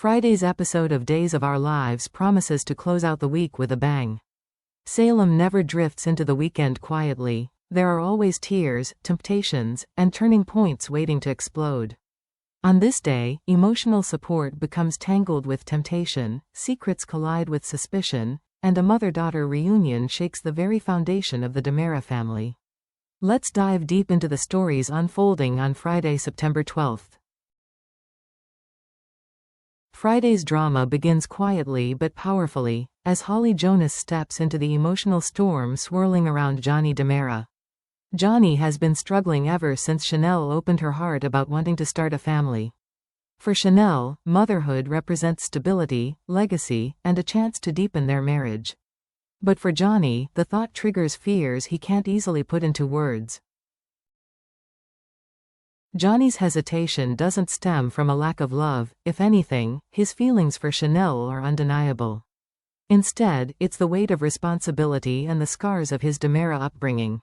Friday's episode of Days of Our Lives promises to close out the week with a bang. Salem never drifts into the weekend quietly. There are always tears, temptations, and turning points waiting to explode. On this day, emotional support becomes tangled with temptation, secrets collide with suspicion, and a mother-daughter reunion shakes the very foundation of the DiMera family. Let's dive deep into the stories unfolding on Friday, September 12th. Friday's drama begins quietly but powerfully, as Holly Jonas steps into the emotional storm swirling around Johnny DiMera. Johnny has been struggling ever since Chanel opened her heart about wanting to start a family. For Chanel, motherhood represents stability, legacy, and a chance to deepen their marriage. But for Johnny, the thought triggers fears he can't easily put into words. Johnny's hesitation doesn't stem from a lack of love. If anything, his feelings for Chanel are undeniable. Instead, it's the weight of responsibility and the scars of his DiMera upbringing.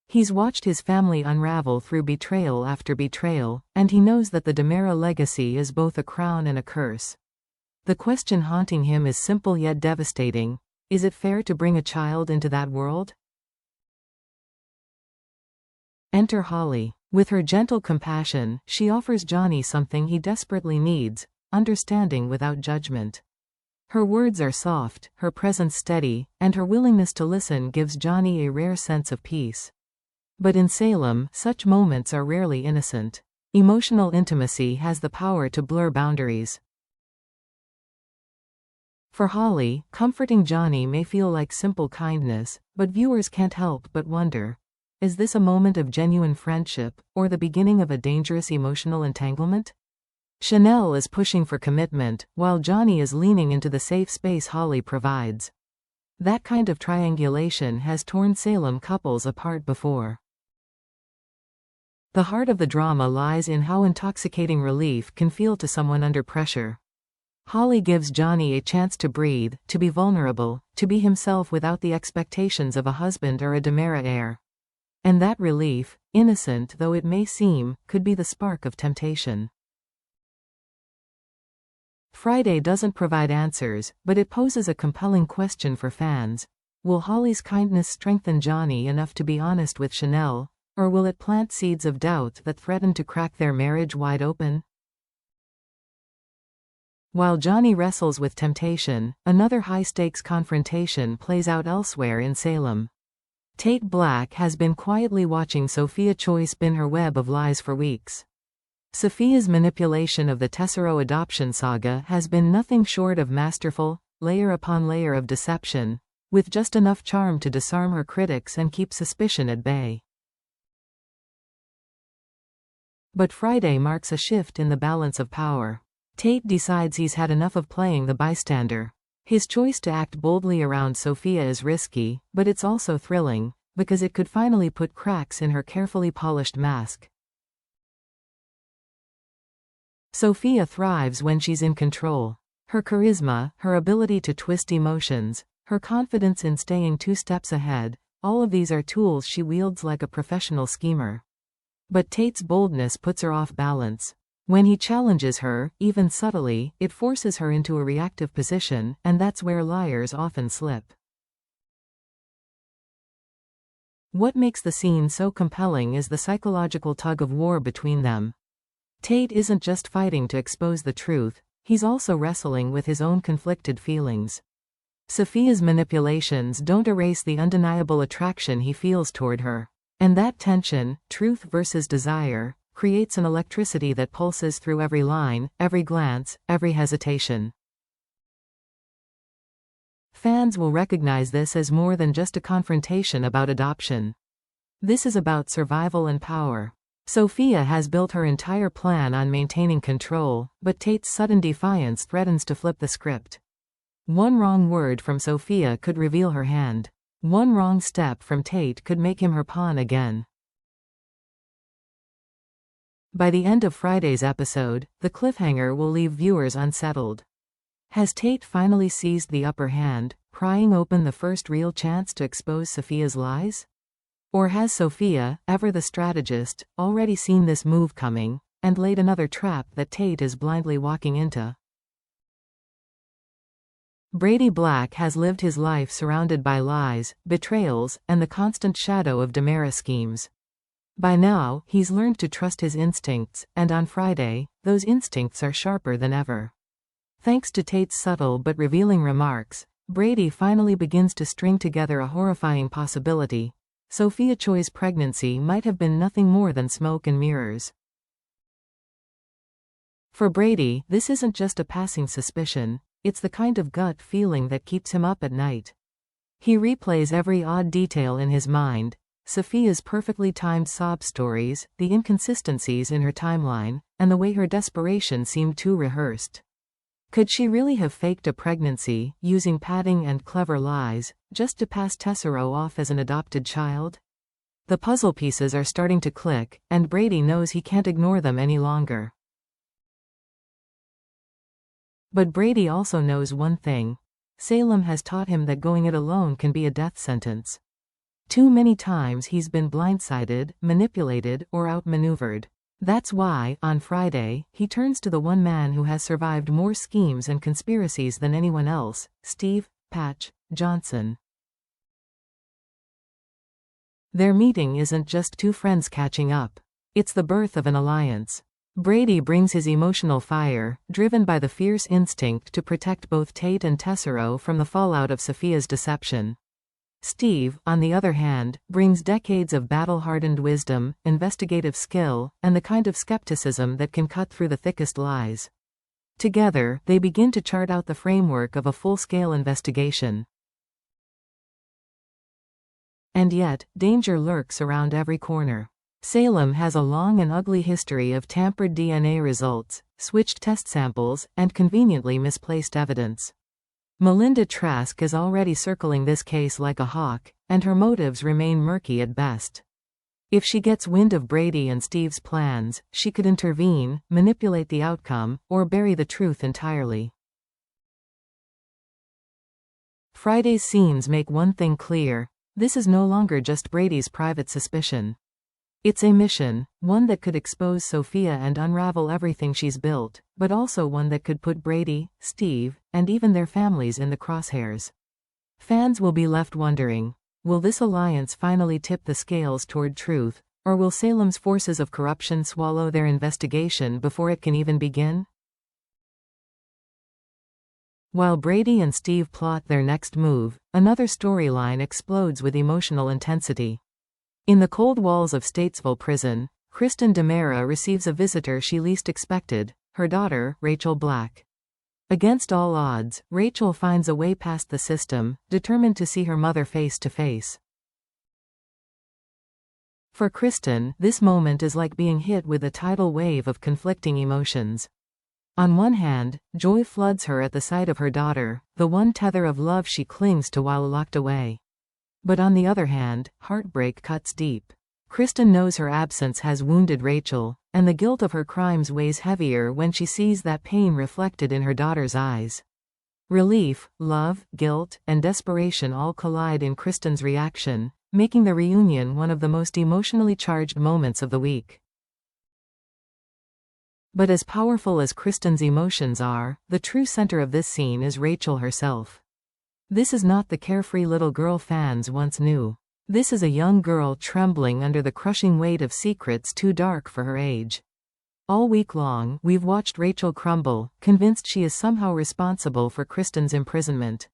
He's watched his family unravel through betrayal after betrayal, and he knows that the DiMera legacy is both a crown and a curse. The question haunting him is simple yet devastating: is it fair to bring a child into that world? Enter Holly. With her gentle compassion, she offers Johnny something he desperately needs: understanding without judgment. Her words are soft, her presence steady, and her willingness to listen gives Johnny a rare sense of peace. But in Salem, such moments are rarely innocent. Emotional intimacy has the power to blur boundaries. For Holly, comforting Johnny may feel like simple kindness, but viewers can't help but wonder: is this a moment of genuine friendship, or the beginning of a dangerous emotional entanglement? Chanel is pushing for commitment, while Johnny is leaning into the safe space Holly provides. That kind of triangulation has torn Salem couples apart before. The heart of the drama lies in how intoxicating relief can feel to someone under pressure. Holly gives Johnny a chance to breathe, to be vulnerable, to be himself without the expectations of a husband or a DiMera heir. And that relief, innocent though it may seem, could be the spark of temptation. Friday doesn't provide answers, but it poses a compelling question for fans. Will Holly's kindness strengthen Johnny enough to be honest with Chanel, or will it plant seeds of doubt that threaten to crack their marriage wide open? While Johnny wrestles with temptation, another high-stakes confrontation plays out elsewhere in Salem. Tate Black has been quietly watching Sophia Choi spin her web of lies for weeks. Sophia's manipulation of the Tesoro adoption saga has been nothing short of masterful, layer upon layer of deception, with just enough charm to disarm her critics and keep suspicion at bay. But Friday marks a shift in the balance of power. Tate decides he's had enough of playing the bystander. His choice to act boldly around Sophia is risky, but it's also thrilling, because it could finally put cracks in her carefully polished mask. Sophia thrives when she's in control. Her charisma, her ability to twist emotions, her confidence in staying 2 steps ahead, all of these are tools she wields like a professional schemer. But Tate's boldness puts her off balance. When he challenges her, even subtly, it forces her into a reactive position, and that's where liars often slip. What makes the scene so compelling is the psychological tug-of-war between them. Tate isn't just fighting to expose the truth, he's also wrestling with his own conflicted feelings. Sophia's manipulations don't erase the undeniable attraction he feels toward her. And that tension, truth versus desire, creates an electricity that pulses through every line, every glance, every hesitation. Fans will recognize this as more than just a confrontation about adoption. This is about survival and power. Sophia has built her entire plan on maintaining control, but Tate's sudden defiance threatens to flip the script. One wrong word from Sophia could reveal her hand. One wrong step from Tate could make him her pawn again. By the end of Friday's episode, the cliffhanger will leave viewers unsettled. Has Tate finally seized the upper hand, prying open the first real chance to expose Sophia's lies? Or has Sophia, ever the strategist, already seen this move coming, and laid another trap that Tate is blindly walking into? Brady Black has lived his life surrounded by lies, betrayals, and the constant shadow of Damaris schemes. By now, he's learned to trust his instincts, and on Friday, those instincts are sharper than ever. Thanks to Tate's subtle but revealing remarks, Brady finally begins to string together a horrifying possibility. Sophia Choi's pregnancy might have been nothing more than smoke and mirrors. For Brady, this isn't just a passing suspicion, it's the kind of gut feeling that keeps him up at night. He replays every odd detail in his mind: Sophia's perfectly timed sob stories, the inconsistencies in her timeline, and the way her desperation seemed too rehearsed. Could she really have faked a pregnancy, using padding and clever lies, just to pass Tesoro off as an adopted child? The puzzle pieces are starting to click, and Brady knows he can't ignore them any longer. But Brady also knows one thing. Salem has taught him that going it alone can be a death sentence. Too many times he's been blindsided, manipulated, or outmaneuvered. That's why, on Friday, he turns to the one man who has survived more schemes and conspiracies than anyone else: Steve "Patch" Johnson. Their meeting isn't just two friends catching up. It's the birth of an alliance. Brady brings his emotional fire, driven by the fierce instinct to protect both Tate and Tesoro from the fallout of Sophia's deception. Steve, on the other hand, brings decades of battle-hardened wisdom, investigative skill, and the kind of skepticism that can cut through the thickest lies. Together, they begin to chart out the framework of a full-scale investigation. And yet, danger lurks around every corner. Salem has a long and ugly history of tampered DNA results, switched test samples, and conveniently misplaced evidence. Melinda Trask is already circling this case like a hawk, and her motives remain murky at best. If she gets wind of Brady and Steve's plans, she could intervene, manipulate the outcome, or bury the truth entirely. Friday's scenes make one thing clear: this is no longer just Brady's private suspicion. It's a mission, one that could expose Sophia and unravel everything she's built, but also one that could put Brady, Steve, and even their families in the crosshairs. Fans will be left wondering, will this alliance finally tip the scales toward truth, or will Salem's forces of corruption swallow their investigation before it can even begin? While Brady and Steve plot their next move, another storyline explodes with emotional intensity. In the cold walls of Statesville Prison, Kristen receives a visitor she least expected: her daughter, Rachel Black. Against all odds, Rachel finds a way past the system, determined to see her mother face to face. For Kristen, this moment is like being hit with a tidal wave of conflicting emotions. On one hand, joy floods her at the sight of her daughter, the one tether of love she clings to while locked away. But on the other hand, heartbreak cuts deep. Kristen knows her absence has wounded Rachel, and the guilt of her crimes weighs heavier when she sees that pain reflected in her daughter's eyes. Relief, love, guilt, and desperation all collide in Kristen's reaction, making the reunion one of the most emotionally charged moments of the week. But as powerful as Kristen's emotions are, the true center of this scene is Rachel herself. This is not the carefree little girl fans once knew. This is a young girl trembling under the crushing weight of secrets too dark for her age. All week long, we've watched Rachel crumble, convinced she is somehow responsible for Kristen's imprisonment.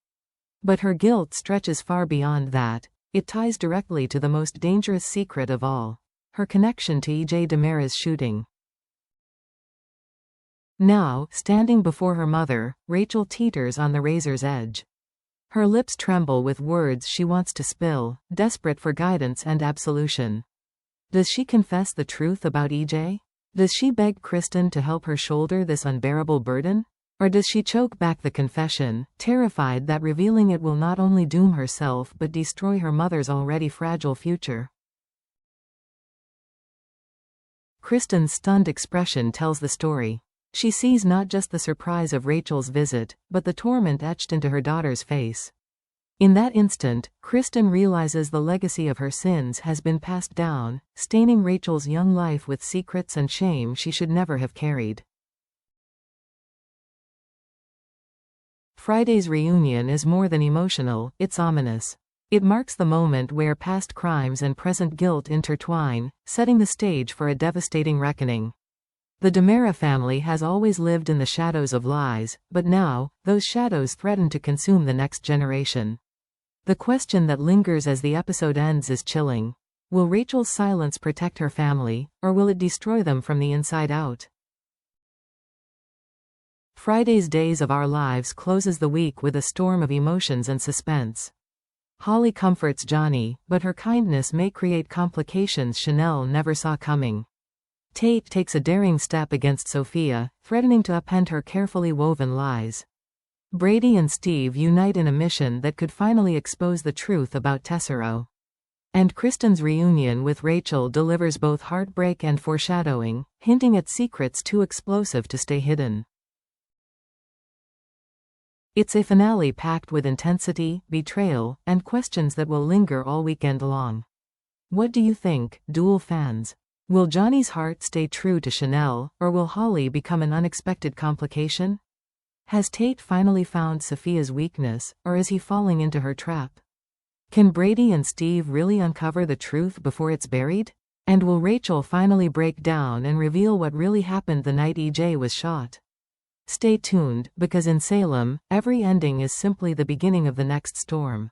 But her guilt stretches far beyond that. It ties directly to the most dangerous secret of all: her connection to E.J. Damaris' shooting. Now, standing before her mother, Rachel teeters on the razor's edge. Her lips tremble with words she wants to spill, desperate for guidance and absolution. Does she confess the truth about EJ? Does she beg Kristen to help her shoulder this unbearable burden? Or does she choke back the confession, terrified that revealing it will not only doom herself but destroy her mother's already fragile future? Kristen's stunned expression tells the story. She sees not just the surprise of Rachel's visit, but the torment etched into her daughter's face. In that instant, Kristen realizes the legacy of her sins has been passed down, staining Rachel's young life with secrets and shame she should never have carried. Friday's reunion is more than emotional, it's ominous. It marks the moment where past crimes and present guilt intertwine, setting the stage for a devastating reckoning. The DeMera family has always lived in the shadows of lies, but now, those shadows threaten to consume the next generation. The question that lingers as the episode ends is chilling. Will Rachel's silence protect her family, or will it destroy them from the inside out? Friday's Days of Our Lives closes the week with a storm of emotions and suspense. Holly comforts Johnny, but her kindness may create complications Chanel never saw coming. Tate takes a daring step against Sophia, threatening to upend her carefully woven lies. Brady and Steve unite in a mission that could finally expose the truth about Tessero. And Kristen's reunion with Rachel delivers both heartbreak and foreshadowing, hinting at secrets too explosive to stay hidden. It's a finale packed with intensity, betrayal, and questions that will linger all weekend long. What do you think, DOOL fans? Will Johnny's heart stay true to Chanel, or will Holly become an unexpected complication? Has Tate finally found Sophia's weakness, or is he falling into her trap? Can Brady and Steve really uncover the truth before it's buried? And will Rachel finally break down and reveal what really happened the night EJ was shot? Stay tuned, because in Salem, every ending is simply the beginning of the next storm.